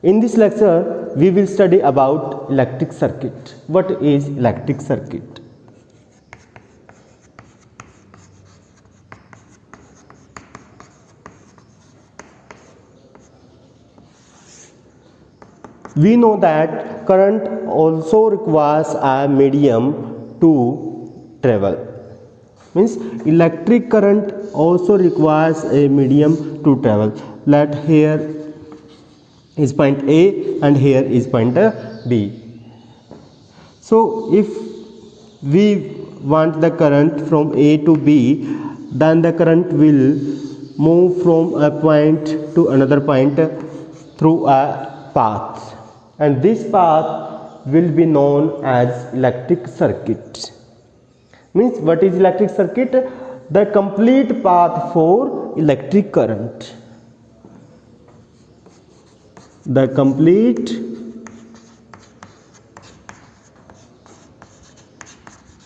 In this lecture, we will study about electric circuit. What is electric circuit? We know that current also requires a medium to travel. Means electric current also requires a medium to travel. Let here is point A and here is point B. So if we want the current from A to B, then the current will move from a point to another point through a path, and this path will be known as electric circuit. Means what is electric circuit? The complete path for electric current. The complete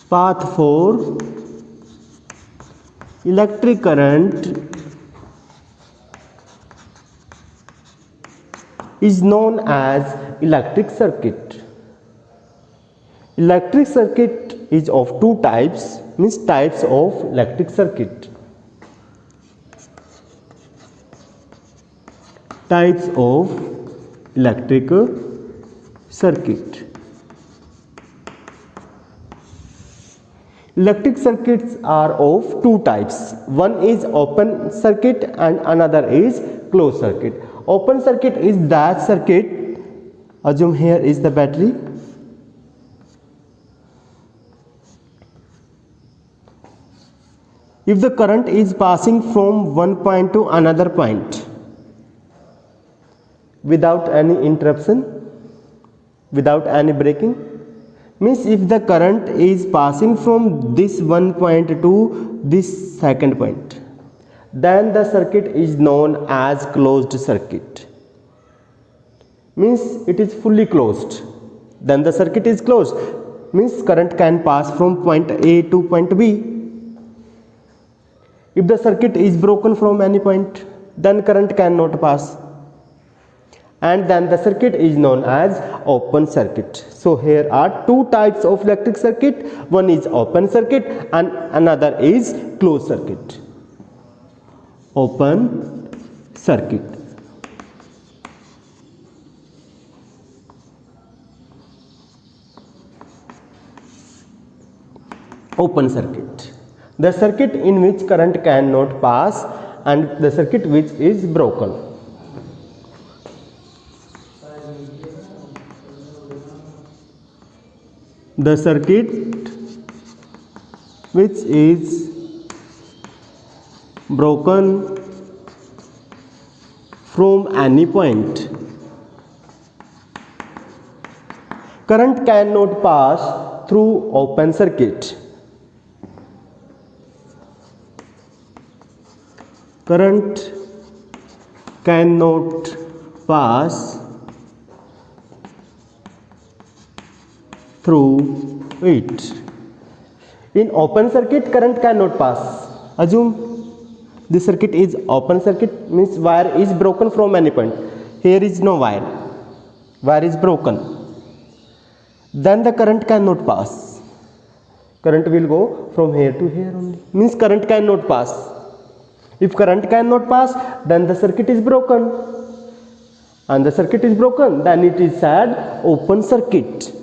path for electric current is known as electric circuit. Electric circuit is of two types, means types of electric circuit. Types of electric circuit. Electric circuits are of two types. One is open circuit and another is closed circuit. Open circuit is that circuit, assume here is the battery. If the current is passing from one point to another point without any interruption, without any breaking, means if the current is passing from this one point to this second point, then the circuit is known as closed circuit. Means it is fully closed, then the circuit is closed, means current can pass from point A to point B. If the circuit is broken from any point, then current cannot pass, and then the circuit is known as open circuit. So here are two types of electric circuit. One is open circuit and another is closed circuit. Open circuit. Open circuit, the circuit in which current cannot pass, and the circuit which is broken. The circuit which is broken from any point. Current cannot pass through open circuit. Current cannot pass through it. In open circuit, current cannot pass. Assume the circuit is open circuit, means wire is broken from any point. Here is no wire, wire is broken, then the current cannot pass. Current will go from here to here only, means current cannot pass. If current cannot pass, then the circuit is broken, and the circuit is broken, then it is said open circuit.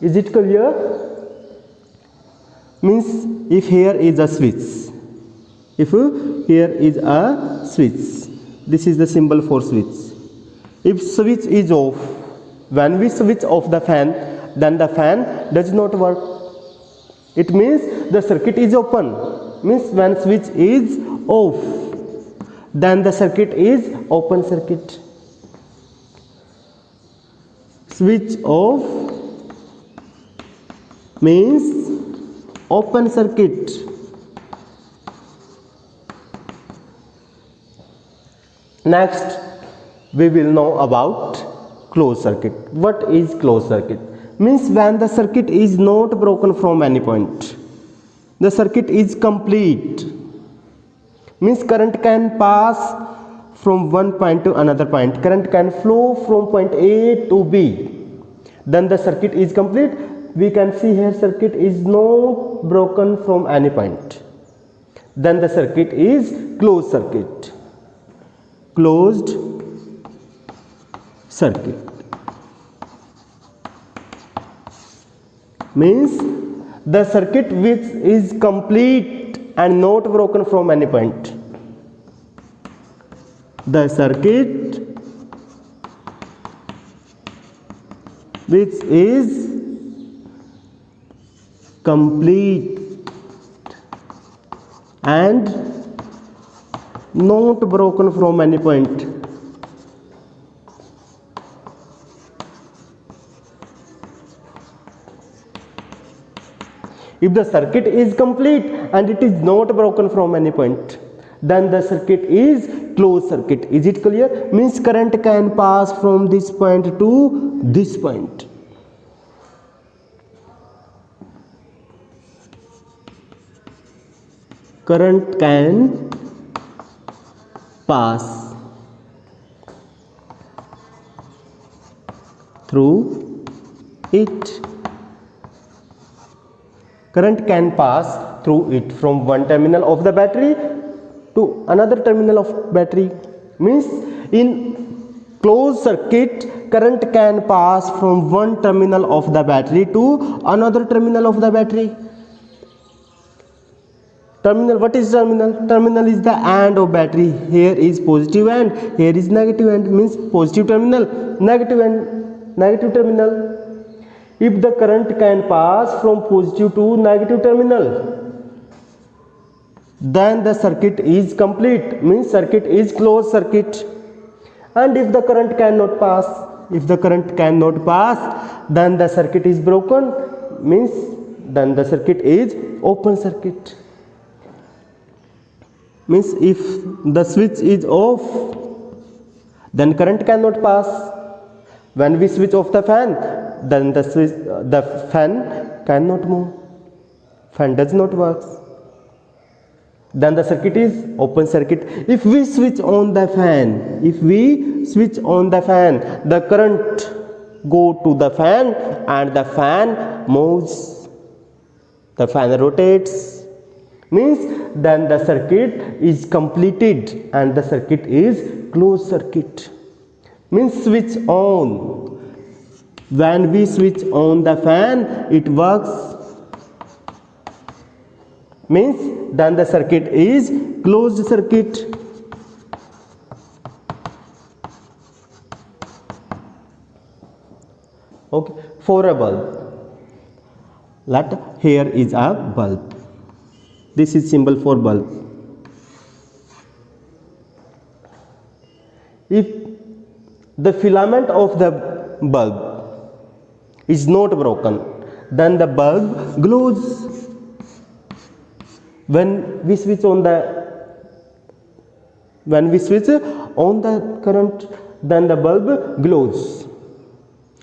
Is it clear? Means if here is a switch, if here is a switch, this is the symbol for switch. If switch is off, when we switch off the fan, then the fan does not work. It means the circuit is open. Means when switch is off, then the circuit is open circuit. Switch off means open circuit. Next, we will know about closed circuit. What is closed circuit? Means when the circuit is not broken from any point, the circuit is complete, means current can pass from one point to another point. Current can flow from point A to B. Then the circuit is complete. We can see here circuit is not broken from any point. Then the circuit is closed circuit. Closed circuit means the circuit which is complete and not broken from any point. The circuit which is complete and not broken from any point. If the circuit is complete and it is not broken from any point, then the circuit is closed circuit. Is it clear? Means current can pass from this point to this point. Current can pass through it. Current can pass through it from one terminal of the battery to another terminal of battery. Means in closed circuit, current can pass from one terminal of the battery to another terminal of the battery. Terminal, what is terminal? Terminal is the end of battery. Here is positive end, here is negative end. Means positive terminal, negative end, negative terminal. If the current can pass from positive to negative terminal, then the circuit is complete. Means circuit is closed circuit. And if the current cannot pass, then the circuit is broken. Means then the circuit is open circuit. Means if the switch is off, then current cannot pass. When we switch off the fan, then the fan cannot move. Fan does not work. Then the circuit is open circuit. If we switch on the fan, the current go to the fan and the fan moves. The fan rotates. Means then the circuit is completed and the circuit is closed circuit. Means switch on. When we switch on the fan, it works. Means then the circuit is closed circuit. Okay, for a bulb, here is a bulb. This is symbol for bulb. If the filament of the bulb is not broken, then the bulb glows. When we switch on the current, then the bulb glows.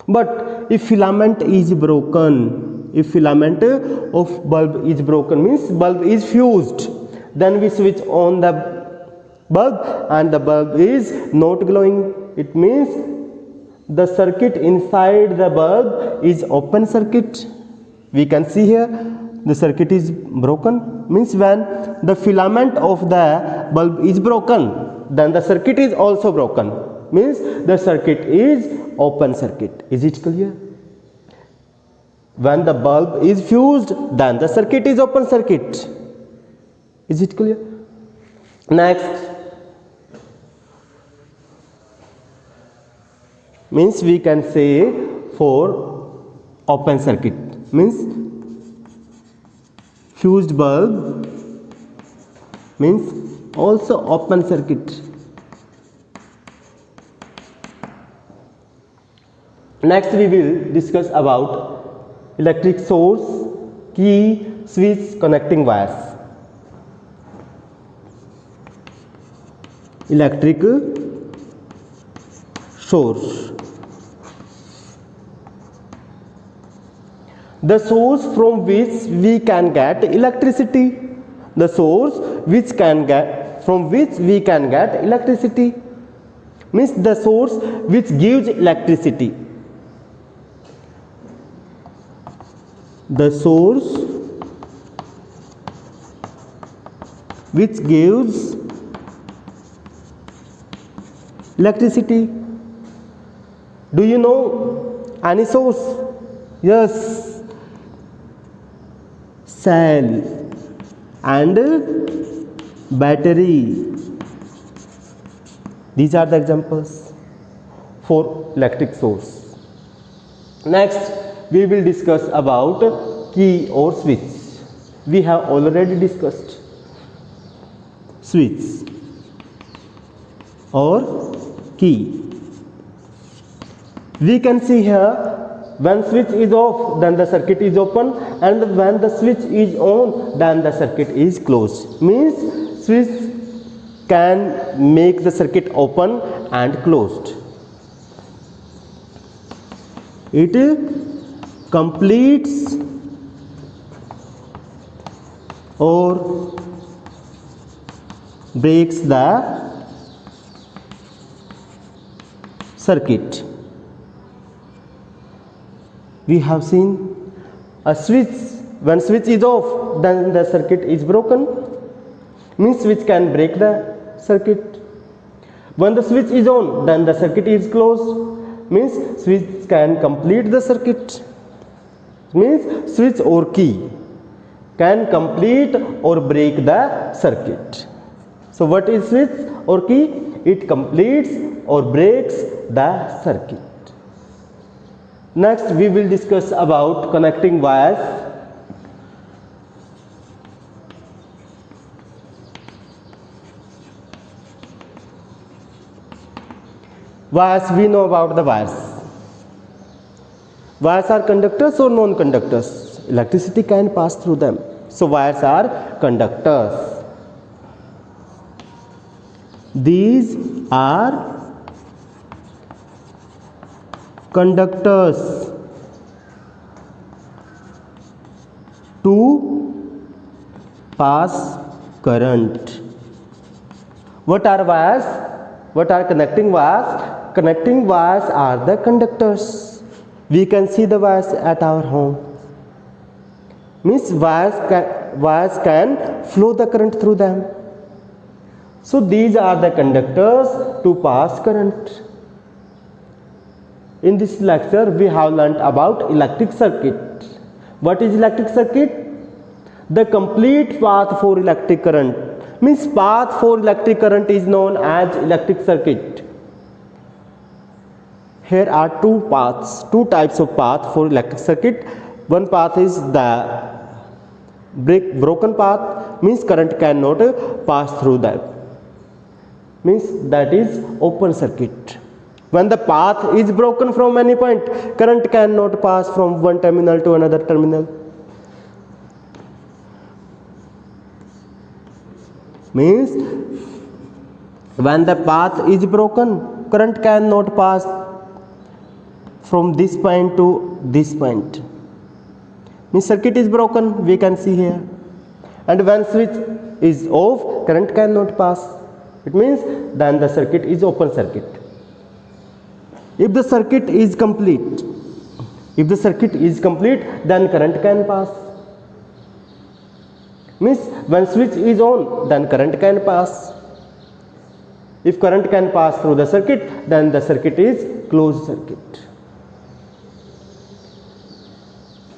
But if filament is broken, if filament of bulb is broken, means bulb is fused, then we switch on the bulb and the bulb is not glowing. It means the circuit inside the bulb is open circuit. We can see here the circuit is broken. Means when the filament of the bulb is broken, then the circuit is also broken. Means the circuit is open circuit. Is it clear? When the bulb is fused, then the circuit is open circuit. Is it clear? Next, means we can say for open circuit, means fused bulb means also open circuit. Next we will discuss about electric source, key, switch, connecting wires. Electric source. The source from which we can get electricity. The source from which we can get electricity. means the source which gives electricity. The source which gives electricity. Do you know any source? Yes, cell and battery. These are the examples for electric source. Next, we will discuss about key or switch. We have already discussed switch or key. We can see here, when switch is off, then the circuit is open, and when the switch is on, then the circuit is closed. Means switch can make the circuit open and closed. It completes or breaks the circuit. We have seen a switch. When switch is off, then the circuit is broken. Means switch can break the circuit. When the switch is on, then the circuit is closed. Means switch can complete the circuit. Means switch or key can complete or break the circuit. So what is switch or key? It completes or breaks the circuit. Next, we will discuss about connecting wires. Wires, we know about the wires. Wires are conductors or non-conductors? Electricity can pass through them. So wires are conductors. These are conductors to pass current. What are wires? What are connecting wires? Connecting wires are the conductors. We can see the wires at our home. Means wires can flow the current through them. So these are the conductors to pass current. In this lecture, we have learnt about electric circuit. What is electric circuit? The complete path for electric current. Means path for electric current is known as electric circuit. Here are two paths, two types of path for electric circuit. One path is the broken path, means current cannot pass through that. Means that is open circuit. When the path is broken from any point, current cannot pass from one terminal to another terminal. Means when the path is broken, current cannot pass from this point to this point. Means circuit is broken, we can see here. And when switch is off, current cannot pass. It means then the circuit is open circuit. If the circuit is complete, then current can pass. Means when switch is on, then current can pass. If current can pass through the circuit, then the circuit is closed circuit.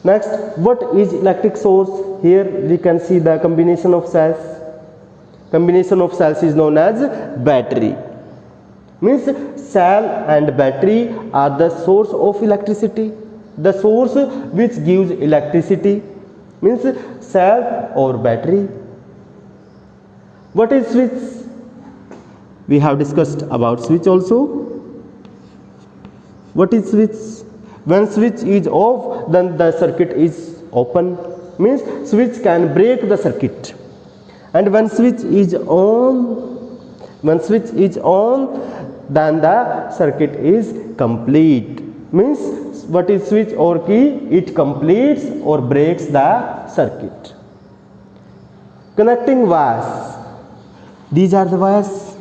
Next, what is electric source? Here we can see the combination of cells. Combination of cells is known as battery. Means cell and battery are the source of electricity. The source which gives electricity means cell or battery. What is switch? We have discussed about switch also. What is switch? When switch is off, then the circuit is open. Means switch can break the circuit. And when switch is on, then the circuit is complete. Means what is switch or key? It completes or breaks the circuit. Connecting wires. These are the wires.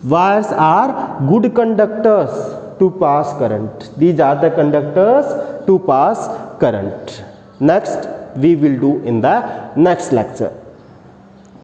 Wires are good conductors to pass current. These are the conductors to pass current. Next we will do in the next lecture.